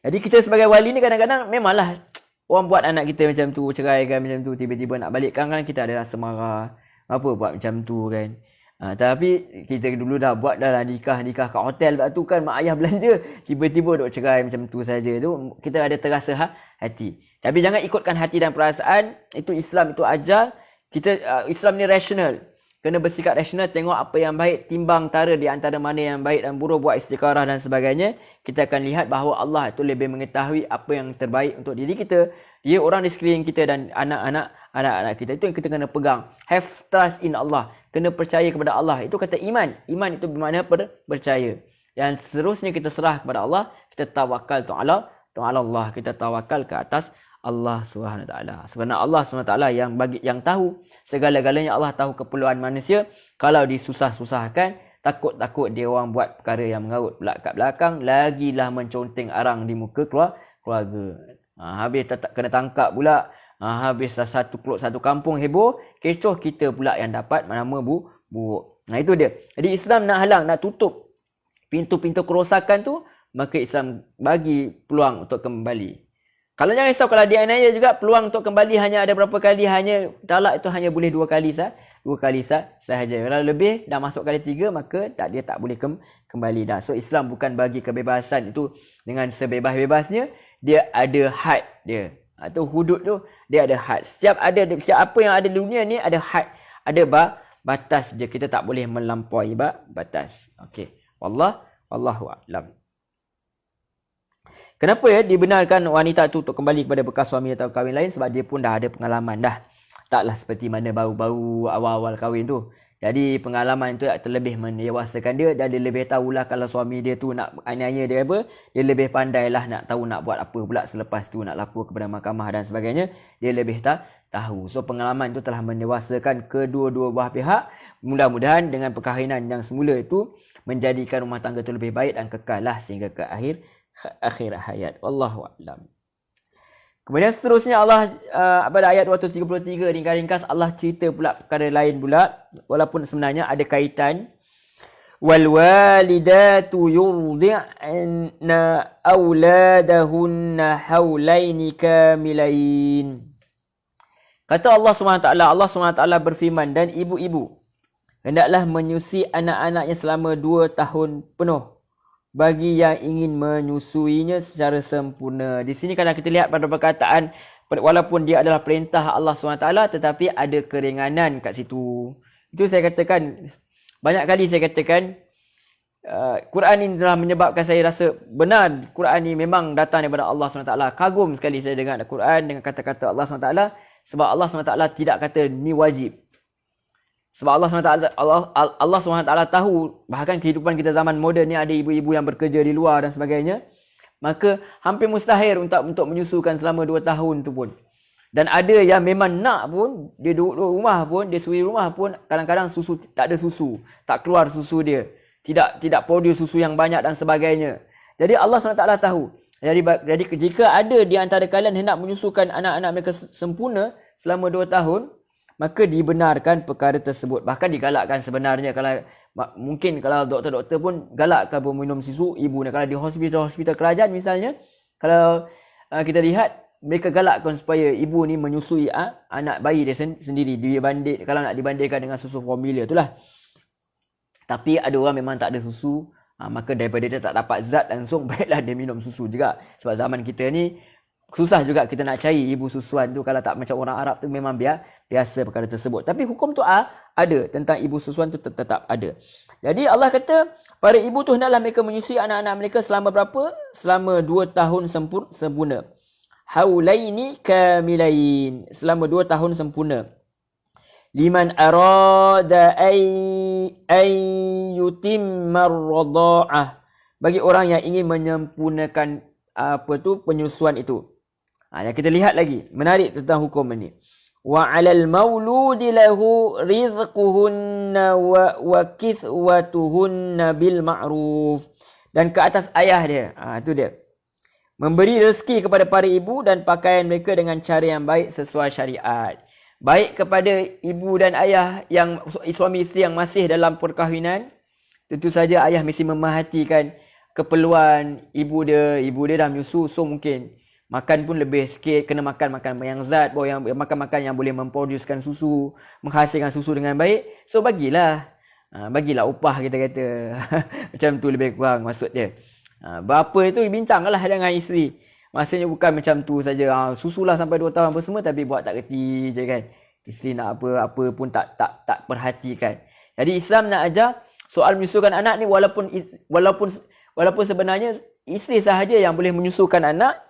Jadi kita sebagai wali ni kadang-kadang memanglah orang buat anak kita macam tu, ceraikan macam tu, tiba-tiba nak balik. Kadang-kadang kita ada rasa marah. Apa buat macam tu kan? Tapi kita dulu dah buat dah nikah kat hotel. Lepas tu kan mak ayah belanja, tiba-tiba duk cerai macam tu saja tu, kita ada terasa hati. Tapi jangan ikutkan hati dan perasaan. Itu Islam, itu ajar. Islam ni rasional. Kena bersikap rasional, tengok apa yang baik, timbang tara di antara mana yang baik dan buruk, buat istikharah dan sebagainya. Kita akan lihat bahawa Allah itu lebih mengetahui apa yang terbaik untuk diri kita, dia orang di sekeliling kita dan anak-anak kita. Itu yang kita kena pegang. Have trust in Allah. Kena percaya kepada Allah. Itu kata iman. Iman itu bermakna percaya. Dan seterusnya kita serah kepada Allah. Kita tawakal ta'ala Allah. Kita tawakal ke atas Allah SWT. Sebenarnya Allah SWT yang tahu segala-galanya. Allah tahu keperluan manusia. Kalau disusah-susahkan, takut-takut dia orang buat perkara yang mengarut pula kat belakang, lagilah menconteng arang di muka keluarga. Habis kena tangkap pula. Habis satu kampung heboh, kecoh kita pula yang dapat nama buruk. Itu dia. Jadi Islam nak halang, nak tutup pintu-pintu kerosakan tu, maka Islam bagi peluang untuk kembali. Kalau jangan risau, kalau dianiaya juga, peluang untuk kembali hanya ada berapa kali, hanya talak itu hanya boleh 2 kali sahaja. Kalau lebih dah masuk kali 3, maka dia tak boleh kembali dah. So Islam bukan bagi kebebasan itu dengan sebebas-bebasnya, dia ada had dia. Atau hudud tu dia ada had. Setiap apa yang ada di dunia ni ada had, ada batas je. Kita tak boleh melampaui batas. Okey. Wallahu a'lam. Kenapa dibenarkan wanita tu untuk kembali kepada bekas suami atau kahwin lain? Sebab dia pun dah ada pengalaman dah. Taklah seperti mana baru-baru awal-awal kahwin tu. Jadi pengalaman itu terlebih mendewasakan dia, dan dia lebih tahulah kalau suami dia tu nak aniaya dia apa, dia lebih pandailah nak tahu nak buat apa pula selepas tu, nak lapor kepada mahkamah dan sebagainya. Dia lebih tahu. So pengalaman itu telah mendewasakan kedua-dua belah pihak. Mudah-mudahan dengan perkahwinan yang semula itu menjadikan rumah tangga itu lebih baik dan kekallah sehingga ke akhir hayat. Wallahu a'lam. Kemudian seterusnya Allah pada ayat 233 ringkas-ringkas Allah cerita pula perkara lain pula, walaupun sebenarnya ada kaitan. Wal walidatu yurdi'na auladahunna haulaini kamilain. Kata Allah SWT berfirman, dan ibu-ibu hendaklah menyusui anak-anaknya selama 2 tahun penuh bagi yang ingin menyusuinya secara sempurna. Di sini kalau kita lihat pada perkataan, walaupun dia adalah perintah Allah SWT, tetapi ada keringanan kat situ. Itu saya katakan, banyak kali saya katakan, Quran ini telah menyebabkan saya rasa benar Quran ini memang datang daripada Allah SWT. Kagum sekali saya dengar Quran dengan kata-kata Allah SWT, sebab Allah SWT tidak kata ni wajib. Sebab Allah SWT tahu bahkan kehidupan kita zaman moden ni ada ibu-ibu yang bekerja di luar dan sebagainya. Maka hampir mustahil untuk menyusukan selama 2 tahun tu pun. Dan ada yang memang nak pun, dia duduk rumah pun, dia suri rumah pun, kadang-kadang susu tak ada susu. Tak keluar susu dia. Tidak produce susu yang banyak dan sebagainya. Jadi Allah SWT tahu. Jadi jika ada di antara kalian hendak menyusukan anak-anak mereka sempurna selama 2 tahun, maka dibenarkan perkara tersebut. Bahkan digalakkan sebenarnya. Mungkin kalau doktor-doktor pun galakkan minum susu ibu ni. Kalau di hospital kerajaan misalnya, kalau kita lihat, mereka galakkan supaya ibu ni menyusui anak bayi dia sendiri. Kalau nak dibandingkan dengan susu formula itulah. Tapi ada orang memang tak ada susu, maka daripada dia tak dapat zat langsung, baiklah dia minum susu juga. Sebab zaman kita ni, susah juga kita nak cari ibu susuan tu. Kalau tak macam orang Arab tu memang biasa perkara tersebut. Tapi hukum tu ada tentang ibu susuan tu tetap ada. Jadi Allah kata para ibu tu hendaklah mereka menyusui anak-anak mereka selama berapa? Selama 2 tahun sempurna. Haulaini kamilain, selama 2 tahun sempurna. Liman arada ay yutimma ar-radha'ah, bagi orang yang ingin menyempurnakan penyusuan itu. Yang kita lihat lagi menarik tentang hukum ini. Wa 'alal mauludi lahu rizquhunna wa kiswatuhunna bil ma'ruf, dan ke atas ayah dia. Itu dia. Memberi rezeki kepada para ibu dan pakaian mereka dengan cara yang baik sesuai syariat. Baik kepada ibu dan ayah yang suami isteri yang masih dalam perkahwinan, tentu saja ayah mesti memerhatikan keperluan ibu dia. Ibu dia dah menyusu, so mungkin makan pun lebih sikit, kena makan yang zat, yang makan yang boleh memproducekan susu, menghasilkan susu dengan baik. So bagilah upah, kita kata. Macam tu lebih kurang maksud dia. Bapa itu bincanglah dengan isteri. Maksudnya bukan macam tu saja. Susulah sampai 2 tahun apa semua, tapi buat tak reti je kan. Isteri nak apa pun tak perhatikan. Jadi Islam nak ajar soal menyusukan anak ni, walaupun sebenarnya isteri sahaja yang boleh menyusukan anak,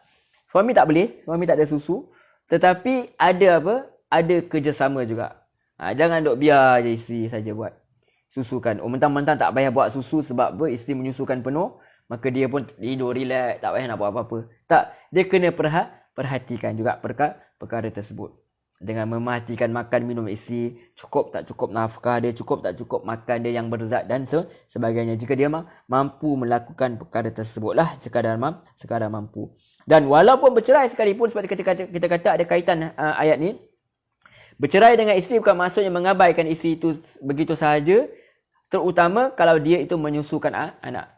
suami tak boleh, suami tak ada susu. Tetapi ada kerjasama juga. Jangan duk biar je isteri saja buat susukan. Mentang-mentang tak payah buat susu sebab isteri menyusukan penuh, maka dia pun tidur relax, tak payah nak buat apa-apa. Tak, dia kena perhatikan juga perkara tersebut. Dengan memerhatikan makan minum isteri, cukup tak cukup nafkah dia, cukup tak cukup makan dia yang berzat dan sebagainya. Jika dia mampu melakukan perkara tersebutlah, sekadar mampu. Dan walaupun bercerai sekalipun, sebab kita kata ada kaitan ayat ni, bercerai dengan isteri bukan maksudnya mengabaikan isteri itu begitu sahaja, terutama kalau dia itu menyusukan anak.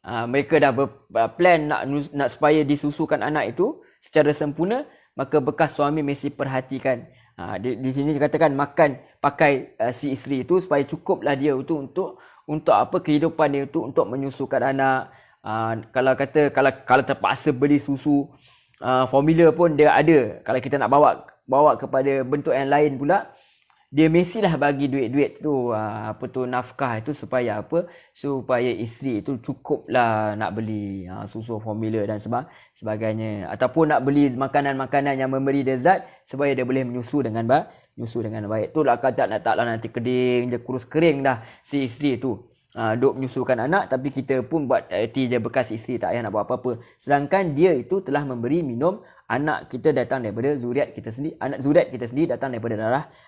Mereka dah berplan nak supaya disusukan anak itu secara sempurna, maka bekas suami mesti perhatikan. Di sini dikatakan makan pakai si isteri itu supaya cukuplah dia itu untuk apa kehidupan dia itu untuk menyusukan anak. Kalau terpaksa beli susu formula pun dia ada. Kalau kita nak bawa kepada bentuk yang lain pula, dia mestilah bagi duit-duit tu, nafkah itu supaya isteri itu cukuplah nak beli susu formula dan sebagainya, ataupun nak beli makanan-makanan yang memberi dia zat supaya dia boleh menyusu dengan baik. Itulah kata taklah nanti keding je, kurus kering dah si isteri tu. Duk menyusukan anak, tapi kita pun buat erti je bekas isteri, tak payah nak buat apa-apa. Sedangkan dia itu telah memberi minum anak kita datang daripada zuriat kita sendiri, anak zuriat kita sendiri datang daripada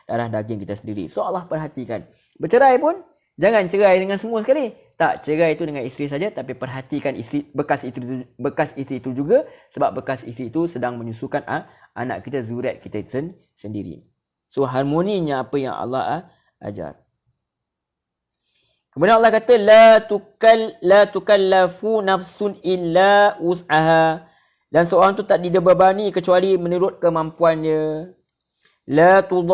darah daging kita sendiri. So Allah perhatikan. Bercerai pun jangan cerai dengan semua sekali. Tak, cerai itu dengan isteri saja, tapi perhatikan bekas isteri itu juga, sebab bekas isteri itu sedang menyusukan anak kita, zuriat kita sendiri. So harmoninya apa yang Allah ajar. Kemudian Allah kata la tukallafu nafsun illa wus'aha, dan seorang tu tak dibebani kecuali menurut kemampuannya. La tudarra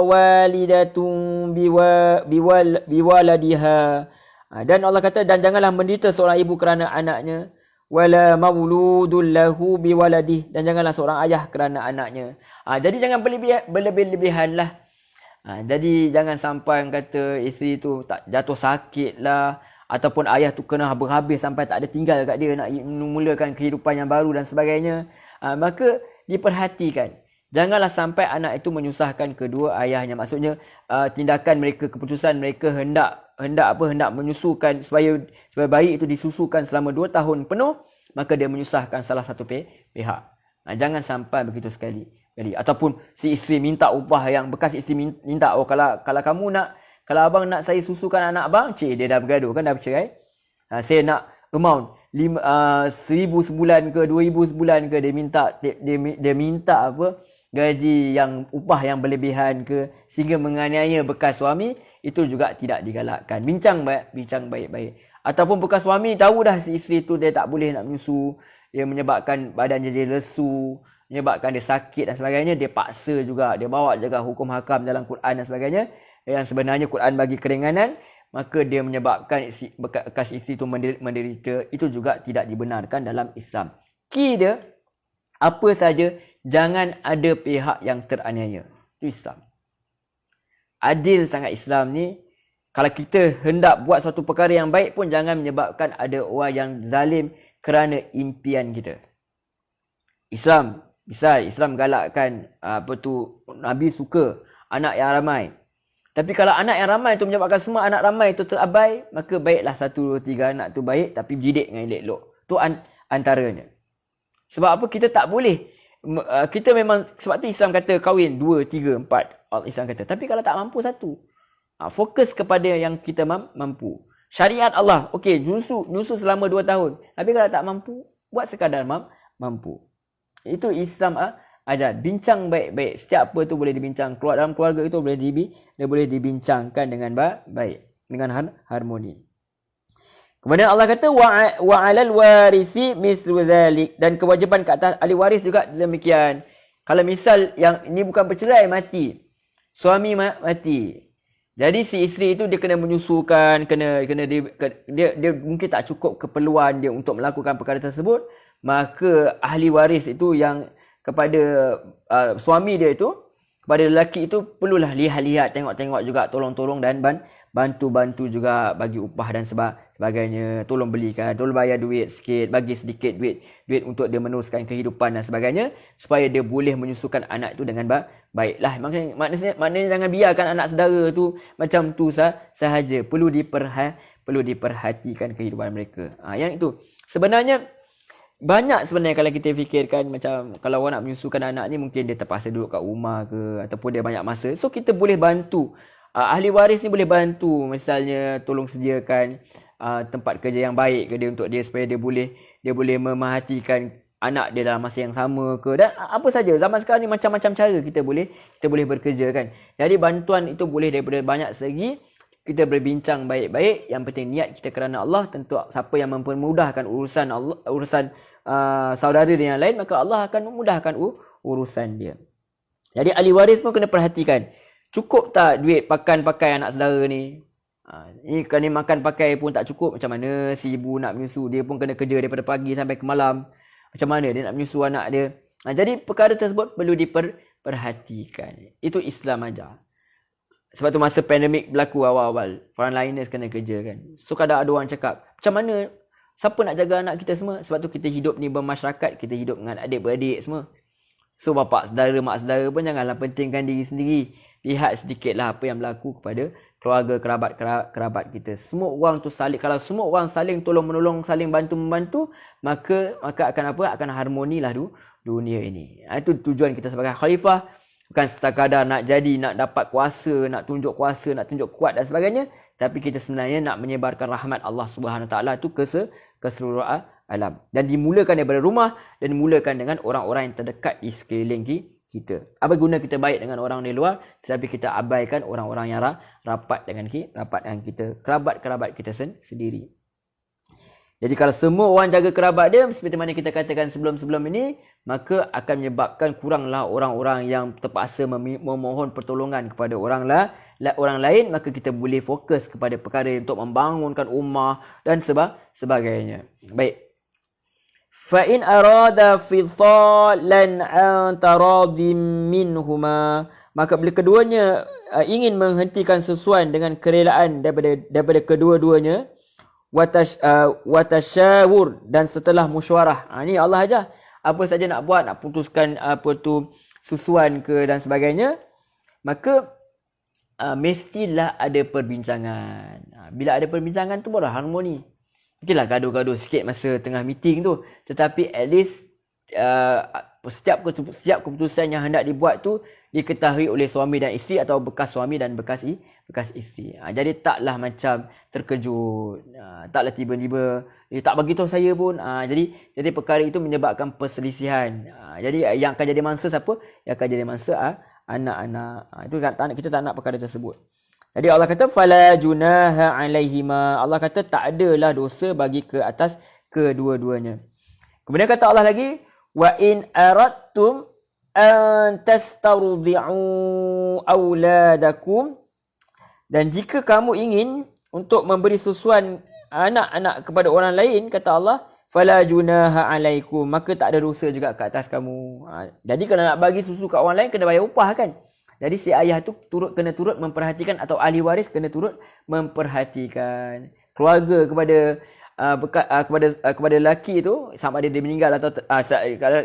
walidatun biwaladiha, dan Allah kata dan janganlah menderita seorang ibu kerana anaknya. Wala mauludun lahu biwaladih, dan janganlah seorang ayah kerana anaknya. Jadi jangan berlebih-lebihan lah. Jadi jangan sampai kata isteri tu tak jatuh sakit lah, ataupun ayah tu kena habis-habis sampai tak ada tinggal kat dia, nak memulakan kehidupan yang baru dan sebagainya. Maka diperhatikan. Janganlah sampai anak itu menyusahkan kedua ayahnya. Maksudnya tindakan mereka, keputusan mereka hendak menyusukan supaya bayi itu disusukan selama 2 tahun penuh, maka dia menyusahkan salah satu pihak. Jangan sampai begitu sekali. Ataupun si isteri minta upah, yang bekas isteri minta, kalau kamu nak, kalau abang nak saya susukan anak abang, dia dah bergaduh kan, dah bercerai. Saya nak amount 1,000 sebulan ke 2,000 sebulan ke, dia minta apa, gaji yang upah yang berlebihan ke, sehingga menganiaya bekas suami, itu juga tidak digalakkan. Bincang baik-baik. Ataupun bekas suami tahu dah si isteri tu dia tak boleh nak menyusu, dia menyebabkan badan dia lesu, menyebabkan dia sakit dan sebagainya, dia paksa juga, dia bawa juga hukum hakam dalam Quran dan sebagainya, yang sebenarnya Quran bagi keringanan, maka dia menyebabkan bekas isteri itu menderita, itu juga tidak dibenarkan dalam Islam. rezeki dia, apa saja, jangan ada pihak yang teraniaya. Itu Islam. Adil sangat Islam ni. Kalau kita hendak buat suatu perkara yang baik pun, jangan menyebabkan ada orang yang zalim kerana impian kita. Islam, misal Islam galakkan Nabi suka anak yang ramai. Tapi kalau anak yang ramai tu menyebabkan semua anak ramai tu terabai, maka baiklah 1, 2, 3 anak tu baik tapi didik dengan elok-elok. Tu antaranya. Sebab apa? Kita tak boleh. Kita memang, sebab tu Islam kata kahwin 2, 3, 4. Allah Islam kata. Tapi kalau tak mampu 1. Fokus kepada yang kita mampu. Syariat Allah, okey, nyusu selama 2 tahun. Tapi kalau tak mampu, buat sekadar mampu. Itu Islam ajar. Bincang baik-baik. Setiap apa tu boleh dibincang. Dalam keluarga itu boleh dibincangkan dengan baik. Dengan harmoni. Kemudian Allah kata, wa 'alal warisi mislu dzalik. Dan kewajipan ke atas ahli waris juga demikian. Kalau misal yang ini bukan bercerai, mati. Suami mati. Jadi si isteri itu dia kena menyusukan, dia mungkin tak cukup keperluan dia untuk melakukan perkara tersebut, maka ahli waris itu yang kepada suami dia itu, kepada lelaki itu perlulah lihat-lihat, tengok-tengok juga, tolong-tolong dan bantu-bantu juga, bagi upah dan sebagainya, tolong belikan, tolong bayar duit sikit, bagi sedikit duit untuk dia meneruskan kehidupan dan sebagainya, supaya dia boleh menyusukan anak itu dengan baiklah. Maknanya jangan biarkan anak saudara tu macam tu sahaja. Perlu diperhatikan kehidupan mereka. Yang itu sebenarnya banyak kalau kita fikirkan, macam kalau orang nak menyusukan anak ni, mungkin dia terpaksa duduk kat rumah ke, ataupun dia banyak masa. So kita boleh bantu. Ahli waris ni boleh bantu, misalnya tolong sediakan tempat kerja yang baik ke dia, untuk dia, supaya dia boleh memerhatikan anak dia dalam masa yang sama ke, dan apa saja. Zaman sekarang ni macam-macam cara kita boleh bekerja kan. Jadi bantuan itu boleh daripada banyak segi. Kita berbincang baik-baik. Yang penting niat kita kerana Allah. Tentu siapa yang mempermudahkan urusan saudara dia yang lain, maka Allah akan memudahkan urusan dia. Jadi ahli waris pun kena perhatikan. Cukup tak duit pakai anak saudara ni? Ni kan makan pakai pun tak cukup. Macam mana si ibu nak menyusu? Dia pun kena kerja daripada pagi sampai ke malam. Macam mana dia nak menyusu anak dia? Jadi perkara tersebut perlu diperhatikan. Itu Islam ajar. Sebab tu masa pandemik berlaku awal-awal, frontliners kena kerja kan. So kadang ada orang cakap, macam mana? Siapa nak jaga anak kita semua? Sebab tu kita hidup ni bermasyarakat, kita hidup dengan adik-beradik semua. So bapak saudara, mak saudara pun janganlah pentingkan diri sendiri. Lihat sedikitlah apa yang berlaku kepada keluarga, kerabat kita. Semua orang tu saling, kalau semua orang saling tolong-menolong, saling bantu-membantu, maka akan apa? Akan harmonilah dunia ini. Itu tujuan kita sebagai khalifah. Bukan sekadar nak jadi, nak dapat kuasa, nak tunjuk kuat dan sebagainya. Tapi kita sebenarnya nak menyebarkan rahmat Allah Subhanahu Wa Taala tu ke seluruh alam. Dan dimulakan daripada rumah, dan dimulakan dengan orang-orang yang terdekat di sekeliling kita. Apa guna kita baik dengan orang di luar, tetapi kita abaikan orang-orang yang rapat dengan kita, kerabat kita sendiri. Jadi kalau semua orang jaga kerabat dia, seperti mana kita katakan sebelum-sebelum ini, maka akan menyebabkan kuranglah orang-orang yang terpaksa memohon pertolongan kepada orang lain, maka kita boleh fokus kepada perkara untuk membangunkan ummah dan sebagainya. Baik. Fa in arada fisalan an taradhim minhuma, maka bila keduanya ingin menghentikan sesuatu dengan kerelaan daripada kedua-duanya, watashawur, dan setelah musyawarah. Ni Allah ajar. Apa saja nak buat, nak putuskan apa tu susuan ke dan sebagainya, maka mestilah ada perbincangan. Bila ada perbincangan tu baru harmoni. Mungkinlah gaduh-gaduh sikit masa tengah meeting tu, tetapi at least setiap keputusan yang hendak dibuat tu diketahui oleh suami dan isteri, atau bekas suami dan bekas isteri. Jadi taklah macam terkejut, taklah tiba-tiba tak bagi tahu saya pun. Jadi perkara itu menyebabkan perselisihan. Jadi yang akan jadi mangsa siapa? Yang akan jadi mangsa anak-anak. Itu kita tak nak perkara tersebut. Jadi Allah kata fala junaha alaihima. Allah kata tak adalah dosa bagi ke atas kedua-duanya. Kemudian kata Allah lagi, wa in aradtum an tastardi'u auladakum, dan jika kamu ingin untuk memberi susuan anak-anak kepada orang lain, kata Allah, fala junaha alaikum, maka tak ada dosa juga ke atas kamu. Jadi kalau nak bagi susu kat orang lain kena bayar upah kan. Jadi si ayah tu kena turut memperhatikan, atau ahli waris kena turut memperhatikan. Keluarga kepada lelaki tu, sama ada dia meninggal atau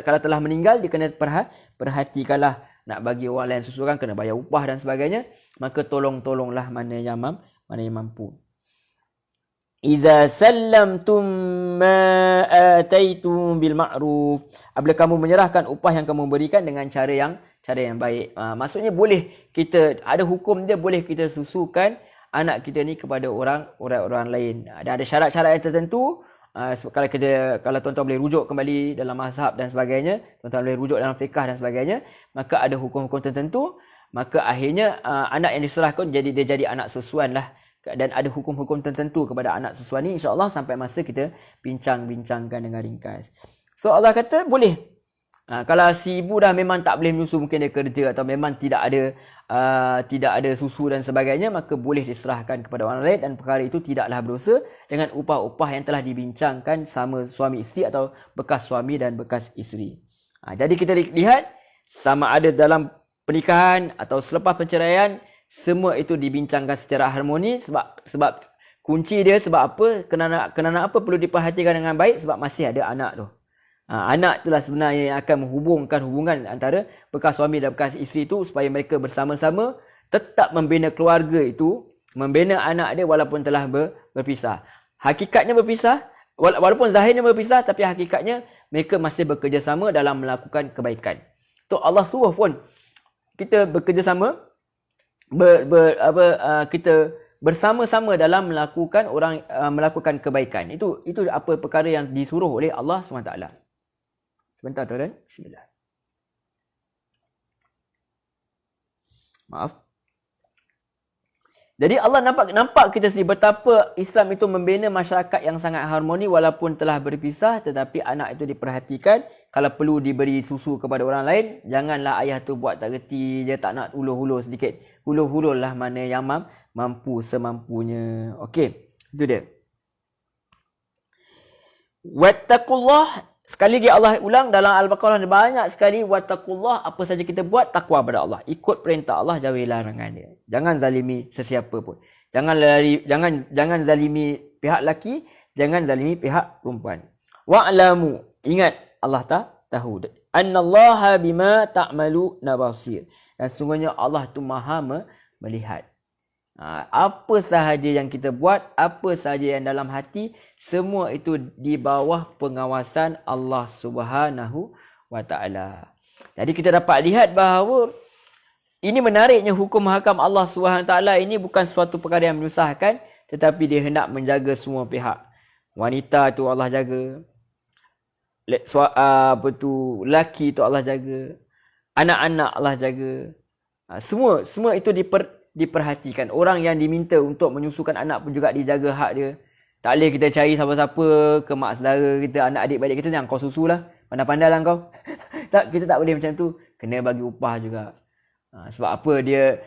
kalau telah meninggal, dia kena perhatikanlah. Nak bagi orang lain susu kan kena bayar upah dan sebagainya. Maka tolonglah mana yang mampu. Idza sallamtum ma ataitum bil ma'ruf, apabila kamu menyerahkan upah yang kamu berikan dengan cara yang baik. Maksudnya boleh kita ada hukum dia, boleh kita susukan anak kita ni kepada orang lain. Ada syarat-syarat yang tertentu. Kalau tuan-tuan boleh rujuk kembali dalam mazhab dan sebagainya, tuan-tuan boleh rujuk dalam fiqh dan sebagainya, maka ada hukum-hukum tertentu. Maka akhirnya anak yang diserahkan dia jadi anak susuan lah. Dan ada hukum-hukum tertentu kepada anak susuan ni, insya-Allah sampai masa kita bincang-bincangkan dengan ringkas. So Allah kata boleh. Kalau si ibu dah memang tak boleh menyusu, mungkin dia kerja atau memang tidak ada susu dan sebagainya, maka boleh diserahkan kepada orang lain, dan perkara itu tidaklah berdosa dengan upah-upah yang telah dibincangkan sama suami isteri atau bekas suami dan bekas isteri. Jadi kita lihat sama ada dalam pernikahan atau selepas perceraian, semua itu dibincangkan secara harmoni. Sebab kunci dia, sebab apa, kerana apa perlu diperhatikan dengan baik, sebab masih ada anak tu. Anak itulah sebenarnya yang akan menghubungkan hubungan antara bekas suami dan bekas isteri itu, supaya mereka bersama-sama tetap membina keluarga itu, membina anak dia walaupun telah berpisah. Hakikatnya berpisah, walaupun zahirnya berpisah, tapi hakikatnya mereka masih bekerjasama dalam melakukan kebaikan. Tu Allah suruh pun kita bekerjasama, kita bersama-sama dalam melakukan kebaikan. Itu apa perkara yang disuruh oleh Allah SWT. Sebentar tuan-tuan. Bismillah. Maaf. Jadi Allah nampak kita sendiri betapa Islam itu membina masyarakat yang sangat harmoni walaupun telah berpisah, tetapi anak itu diperhatikan. Kalau perlu diberi susu kepada orang lain, janganlah ayah tu buat tak reti, dia tak nak hulur-hulur sedikit. Hulur-hulurlah mana yang mampu semampunya. Okey, itu dia. Wattaqullah. Sekali lagi Allah ulang dalam Al-Baqarah, banyak sekali wattaqullah. Apa saja kita buat, takwa pada Allah. Ikut perintah Allah, jauhi larangan dia. Jangan zalimi sesiapa pun. Jangan zalimi pihak lelaki, jangan zalimi pihak perempuan. Wa'lamu, ingat Allah tahu. Annallaha bima ta'maluna basir. Dan sungguhnya Allah tu Maha melihat. Apa sahaja yang kita buat, apa sahaja yang dalam hati, semua itu di bawah pengawasan Allah Subhanahu wa Ta'ala. Jadi kita dapat lihat bahawa ini menariknya hukum hakam Allah Subhanahu wa Ta'ala ini bukan suatu perkara yang menyusahkan, tetapi dia hendak menjaga semua pihak. Wanita tu Allah jaga, lelaki tu Allah jaga, anak-anak Allah jaga. Semua itu diperhatikan. Orang yang diminta untuk menyusukan anak pun juga dijaga hak dia. Tak boleh kita cari siapa-siapa ke mak saudara kita, anak adik-beradik kita, yang kau susulah, pandai-pandai lah kau. Kita tak boleh macam tu. Kena bagi upah juga. Sebab apa, dia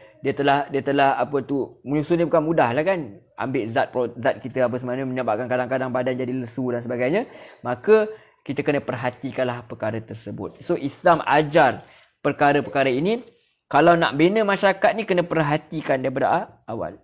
telah apa tu, menyusun ni bukan mudah lah kan. Ambil zat kita apa sebenarnya, menyebabkan kadang-kadang badan jadi lesu dan sebagainya. Maka kita kena perhatikanlah perkara tersebut. So Islam ajar perkara-perkara ini. Kalau nak bina masyarakat ni, kena perhatikan daripada awal.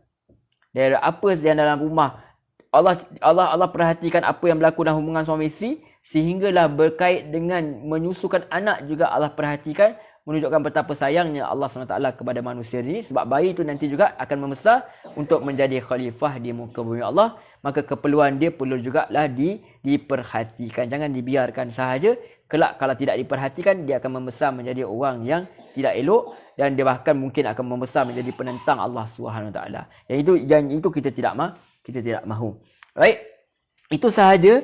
Dari apa yang dalam rumah, Allah perhatikan apa yang berlaku dalam hubungan suami isteri, sehinggalah berkait dengan menyusukan anak juga Allah perhatikan, menunjukkan betapa sayangnya Allah SWT kepada manusia ini. Sebab bayi itu nanti juga akan membesar untuk menjadi khalifah di muka bumi Allah. Maka keperluan dia perlu jugalah diperhatikan. Jangan dibiarkan sahaja. Kelak kalau tidak diperhatikan, dia akan membesar menjadi orang yang tidak elok, dan dia bahkan mungkin akan membesar menjadi penentang Allah SWT. Yang itu kita tidak mahu. Baik. Itu sahaja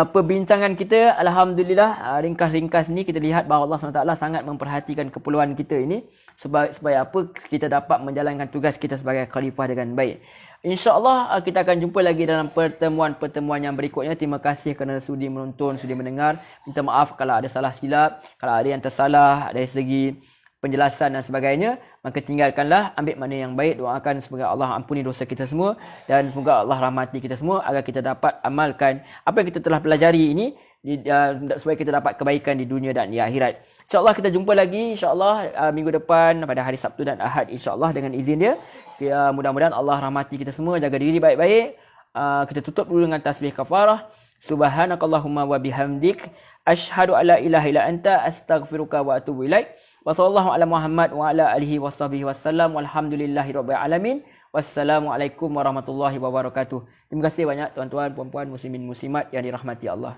perbincangan kita. Alhamdulillah, ringkas-ringkas ni kita lihat bahawa Allah SWT sangat memperhatikan keperluan kita ini, supaya apa, kita dapat menjalankan tugas kita sebagai khalifah dengan baik. InsyaAllah kita akan jumpa lagi dalam pertemuan-pertemuan yang berikutnya. Terima kasih kerana sudi menonton, sudi mendengar. Minta maaf kalau ada salah silap, kalau ada yang tersalah dari segi penjelasan dan sebagainya, maka tinggalkanlah, ambil mana yang baik, doakan semoga Allah ampuni dosa kita semua dan semoga Allah rahmati kita semua agar kita dapat amalkan apa yang kita telah pelajari ini supaya kita dapat kebaikan di dunia dan di akhirat. InsyaAllah kita jumpa lagi insyaAllah minggu depan pada hari Sabtu dan Ahad insyaAllah dengan izin dia. Mudah-mudahan Allah rahmati kita semua, jaga diri baik-baik. Kita tutup dulu dengan tasbih kafarah. Subhanakallahumma wa bihamdik asyhadu an la ilaha illa anta astaghfiruka wa atubu ilaik. Wa sallallahu ala Muhammad wa ala alihi washabihi wasallam. Walhamdulillahirabbil alamin. Wassalamualaikum warahmatullahi wabarakatuh. Terima kasih banyak tuan-tuan, puan-puan, muslimin muslimat yang dirahmati Allah.